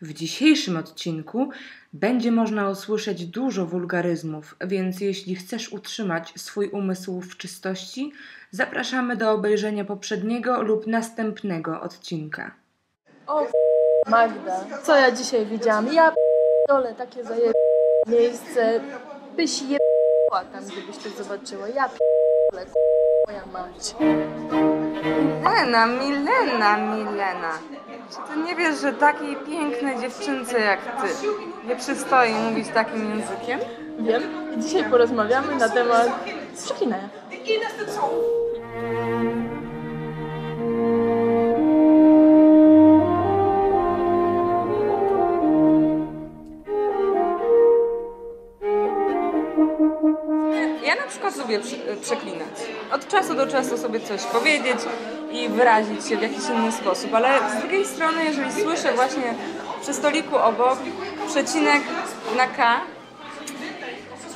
W dzisiejszym odcinku będzie można usłyszeć dużo wulgaryzmów, więc jeśli chcesz utrzymać swój umysł w czystości, zapraszamy do obejrzenia poprzedniego lub następnego odcinka. O Magda, co ja dzisiaj widziałam? Ja dole takie miejsce, byś jebała tam, gdybyś to zobaczyła. Ja moja mać. Milena. Czy ty nie wiesz, że takiej pięknej dziewczynce jak ty nie przystoi mówić takim językiem? Wiem. I dzisiaj porozmawiamy na temat przeklinania. Ja na przykład lubię przeklinać. Od czasu do czasu sobie coś powiedzieć i wyrazić się w jakiś inny sposób, ale z drugiej strony, jeżeli słyszę właśnie przy stoliku obok przecinek na K,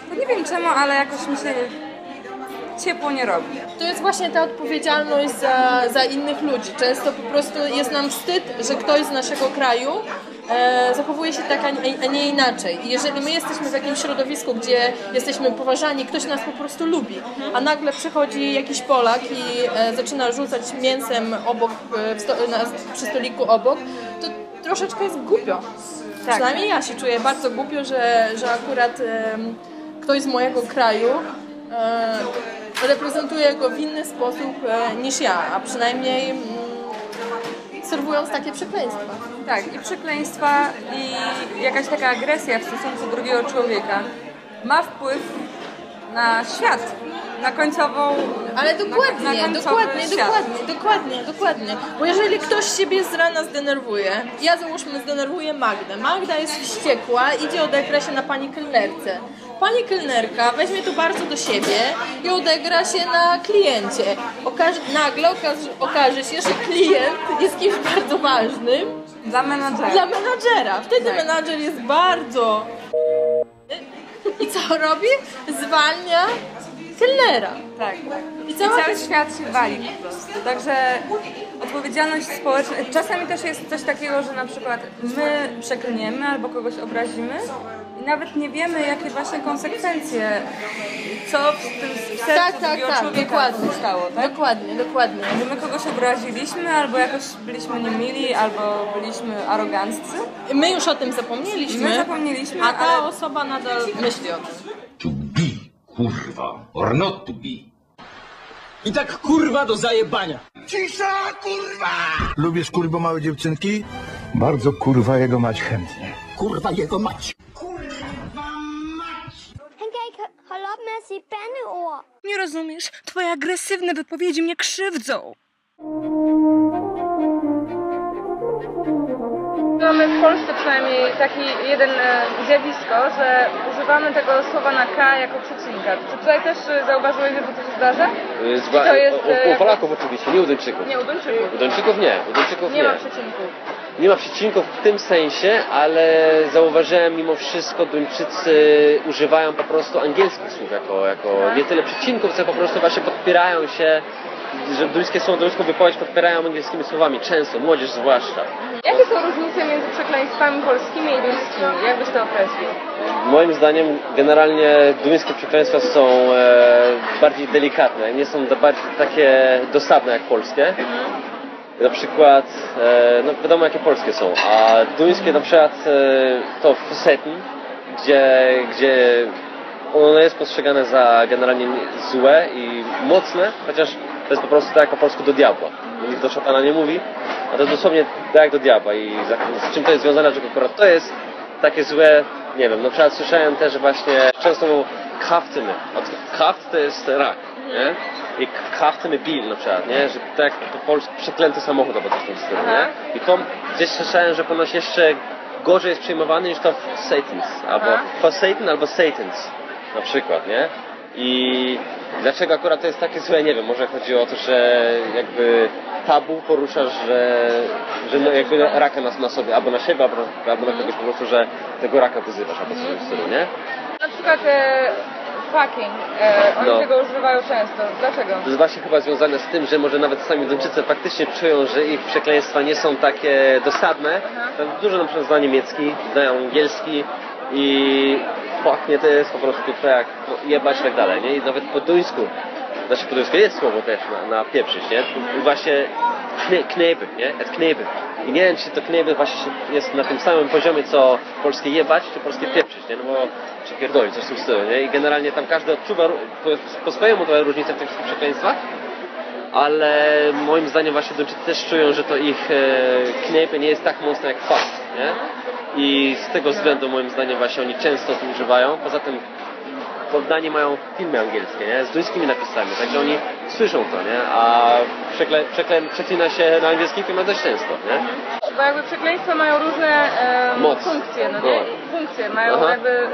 to nie wiem czemu, ale jakoś mi się ciepło nie robi. To jest właśnie ta odpowiedzialność za innych ludzi. Często po prostu jest nam wstyd, że ktoś z naszego kraju zachowuje się tak, a nie inaczej. I jeżeli my jesteśmy w jakimś środowisku, gdzie jesteśmy poważani, ktoś nas po prostu lubi, a nagle przychodzi jakiś Polak i zaczyna rzucać mięsem obok, przy stoliku obok, to troszeczkę jest głupio. Tak. Przynajmniej ja się czuję bardzo głupio, że akurat ktoś z mojego kraju reprezentuje go w inny sposób niż ja, a przynajmniej serwując takie przekleństwa. Tak, i przekleństwa, i jakaś taka agresja w stosunku do drugiego człowieka ma wpływ na świat, na końcową... Ale dokładnie. Bo jeżeli ktoś siebie z rana zdenerwuje, ja załóżmy zdenerwuję Magdę. Magda jest wściekła, idzie odegra się na pani kelnerce. Pani kelnerka weźmie to bardzo do siebie i odegra się na kliencie. Nagle okaże się, że klient jest kimś bardzo ważnym. Dla menadżera. Wtedy menadżer jest bardzo... I co robi? Zwalnia kelnera. Tak. I cały świat się wali po prostu. Także odpowiedzialność społeczna... Czasami też jest coś takiego, że na przykład my przeklniemy albo kogoś obrazimy i nawet nie wiemy, jakie właśnie konsekwencje, co w tym sercu drugiego człowieka stało, tak? Dokładnie. Że my kogoś obraziliśmy, albo jakoś byliśmy niemili, albo byliśmy aroganccy. My już o tym zapomnieliśmy. A ta osoba nadal myśli o tym. To be, kurwa, or not to be. I tak kurwa do zajebania. Cisza, kurwa! Lubisz kurwa małe dziewczynki? Bardzo kurwa jego mać chętnie. Kurwa jego mać. Nie rozumiesz? Twoje agresywne wypowiedzi mnie krzywdzą. Mamy w Polsce przynajmniej taki jeden zjawisko, że używamy tego słowa na K jako przecinka. Czy tutaj też zauważyłeś, że to się zdarza? U Polaków oczywiście, nie u Duńczyków. Nie, u Duńczyków. U Duńczyków nie. Nie ma przecinków. Nie ma przecinków w tym sensie, ale zauważyłem mimo wszystko Duńczycy używają po prostu angielskich słów jako nie tyle przecinków, co po prostu właśnie podpierają się, że duńskie słowo, duńską wypowiedź podpierają angielskimi słowami, często, młodzież zwłaszcza. Jakie są różnice między przekleństwami polskimi i duńskimi? Jak byś to określił? Moim zdaniem generalnie duńskie przekleństwa są bardziej delikatne, nie są bardziej takie dosadne jak polskie. Na przykład, no wiadomo jakie polskie są, a duńskie na przykład to fosetten, gdzie ono jest postrzegane za generalnie złe i mocne, chociaż to jest po prostu tak jak po polsku do diabła. Nikt do szatana nie mówi, a to dosłownie tak jak do diabła. I z czym to jest związane, że akurat to jest takie złe, nie wiem, na przykład słyszałem też właśnie często mówią kraftymy. Kraft to jest rak, nie? I kraftymy bil na przykład, nie? Że tak jak po polsku przeklęty samochód albo coś w tym stylu, nie? I to gdzieś słyszałem, że ponoć jeszcze gorzej jest przyjmowany niż to Satans, albo Satan albo Satans na przykład, nie? I dlaczego akurat to jest takie złe, nie wiem, może chodzi o to, że jakby tabu poruszasz, że no jakby raka na sobie, albo na siebie, albo na kogoś po prostu, że tego raka wyzywasz, albo coś w tym stylu, nie? Na przykład fucking. Oni tego używają często. Dlaczego? To jest właśnie chyba związane z tym, że może nawet sami Duńczycy faktycznie czują, że ich przekleństwa nie są takie dosadne. Tam dużo na przykład zna niemiecki, znają angielski i fuck, nie, to jest po prostu to jak jebać i tak dalej, nie? I nawet po duńsku, znaczy po duńsku jest słowo też na pieprzyć, nie? I właśnie knejpy, nie? Et knejpy. I nie wiem, czy to knejpy właśnie jest na tym samym poziomie, co polskie jebać, czy polskie pieprzyć, nie? No bo, czy pierdolić, coś w tym stylu, nie? I generalnie tam każdy odczuwa po swojemu trochę różnicę w tych przekleństwach, ale moim zdaniem właśnie Duńczycy też czują, że to ich knejpy nie jest tak mocne jak fuck, nie? I z tego względu moim zdaniem właśnie oni często to używają. Poza tym poddani mają filmy angielskie, nie? Z duńskimi napisami, także oni słyszą to, nie? A przeklina się na angielskich filmach dość często, nie? Bo jakby przekleństwa mają różne funkcje, no nie? Funkcje, mają jakby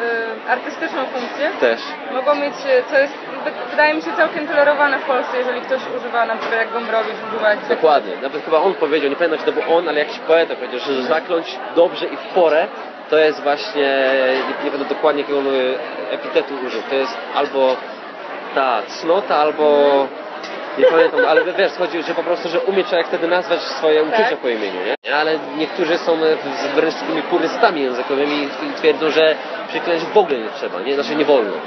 artystyczną funkcję. Też. Mogą mieć, co jest, wydaje mi się, całkiem tolerowane w Polsce, jeżeli ktoś używa, na przykład jak Gombrowicz używa jakichś... Dokładnie, nawet chyba on powiedział, nie pamiętam czy to był on, ale jakiś poeta powiedział, że zakląć dobrze i w porę to jest właśnie, nie wiem dokładnie jakiego epitetu użył, to jest albo ta cnota, albo nie pamiętam, ale wiesz, chodzi, że po prostu, że umie człowiek wtedy nazwać swoje uczucia po imieniu, nie? Ale niektórzy są wręcz takimi purystami językowymi i twierdzą, że przekleństw w ogóle nie trzeba, nie? Znaczy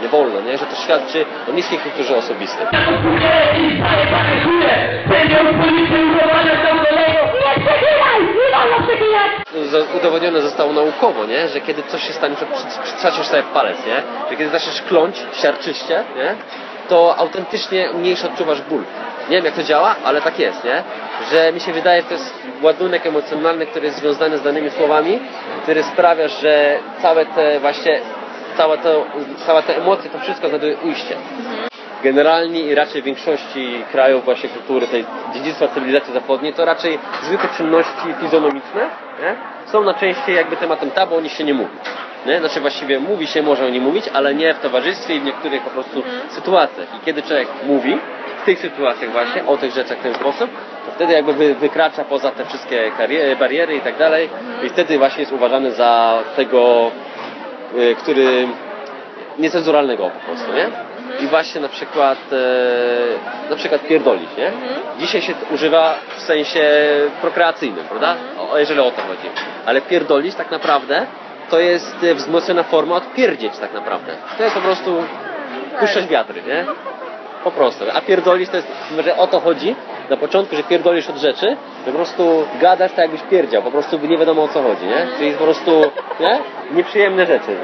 nie wolno, nie? Że to świadczy o niskiej kulturze osobistej. Udowodnione zostało naukowo, nie? Że kiedy coś się stanie, przytrzacisz sobie palec, nie? Że kiedy zaczniesz kląć siarczyście, nie? To autentycznie mniejszy odczuwasz ból. Nie wiem jak to działa, ale tak jest, nie? Że mi się wydaje, że to jest ładunek emocjonalny, który jest związany z danymi słowami, który sprawia, że całe te emocje, to wszystko znajduje ujście. Generalnie i raczej w większości krajów właśnie kultury, tej dziedzictwa cywilizacji zachodniej, to raczej zwykłe czynności fizjonomiczne, nie? Są najczęściej jakby tematem tabu, o nich się nie mówi. Nie? Znaczy właściwie mówi się, może o nim mówić, ale nie w towarzystwie i w niektórych po prostu sytuacjach. I kiedy człowiek mówi w tych sytuacjach właśnie o tych rzeczach w ten sposób, to wtedy jakby wykracza poza te wszystkie bariery i tak dalej i wtedy właśnie jest uważany za tego, który niecenzuralnego po prostu, nie? I właśnie na przykład pierdolić, nie? Dzisiaj się używa w sensie prokreacyjnym, prawda? Jeżeli o to chodzi. Ale pierdolić tak naprawdę to jest wzmocniona forma odpierdzieć tak naprawdę. To jest po prostu puszczać wiatry, nie? Po prostu. A pierdolić to jest, że o to chodzi na początku, że pierdolisz od rzeczy, że po prostu gadasz tak jakbyś pierdział, po prostu nie wiadomo o co chodzi, nie? Czyli po prostu, nie? Nieprzyjemne rzeczy.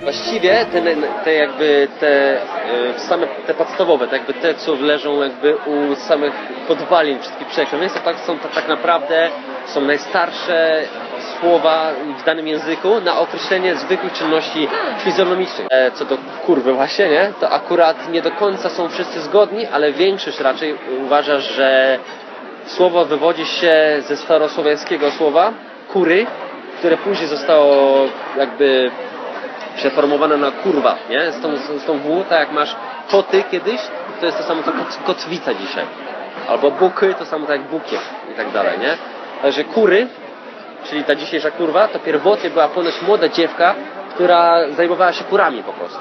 Właściwie te podstawowe, te co leżą jakby u samych podwalin wszystkich przekleństw, są tak naprawdę najstarsze słowa w danym języku na określenie zwykłych czynności fizjonomicznych. Co do kurwy właśnie, nie? To akurat nie do końca są wszyscy zgodni, ale większość raczej uważa, że słowo wywodzi się ze starosłowiańskiego słowa kury, które później zostało jakby przeformowane na kurwa, nie? Z tą W, tak jak masz koty kiedyś, to jest to samo co kotwica dzisiaj. Albo buky, to samo tak jak bukiew i tak dalej, nie? Także kury, czyli ta dzisiejsza kurwa, to pierwotnie była ponoć młoda dziewka, która zajmowała się kurami po prostu.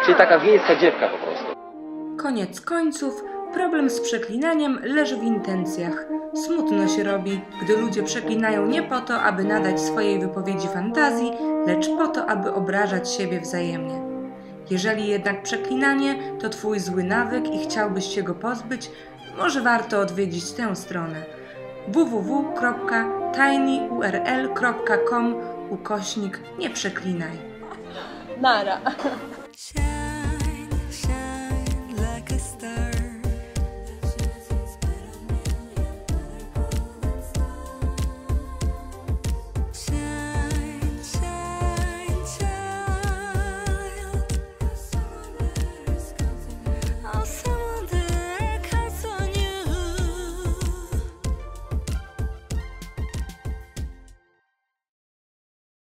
Czyli taka wiejska dziewka po prostu. Koniec końców, problem z przeklinaniem leży w intencjach. Smutno się robi, gdy ludzie przeklinają nie po to, aby nadać swojej wypowiedzi fantazji, lecz po to, aby obrażać siebie wzajemnie. Jeżeli jednak przeklinanie to twój zły nawyk i chciałbyś się go pozbyć, może warto odwiedzić tę stronę www.tinyurl.com/nie przeklinaj. Nara.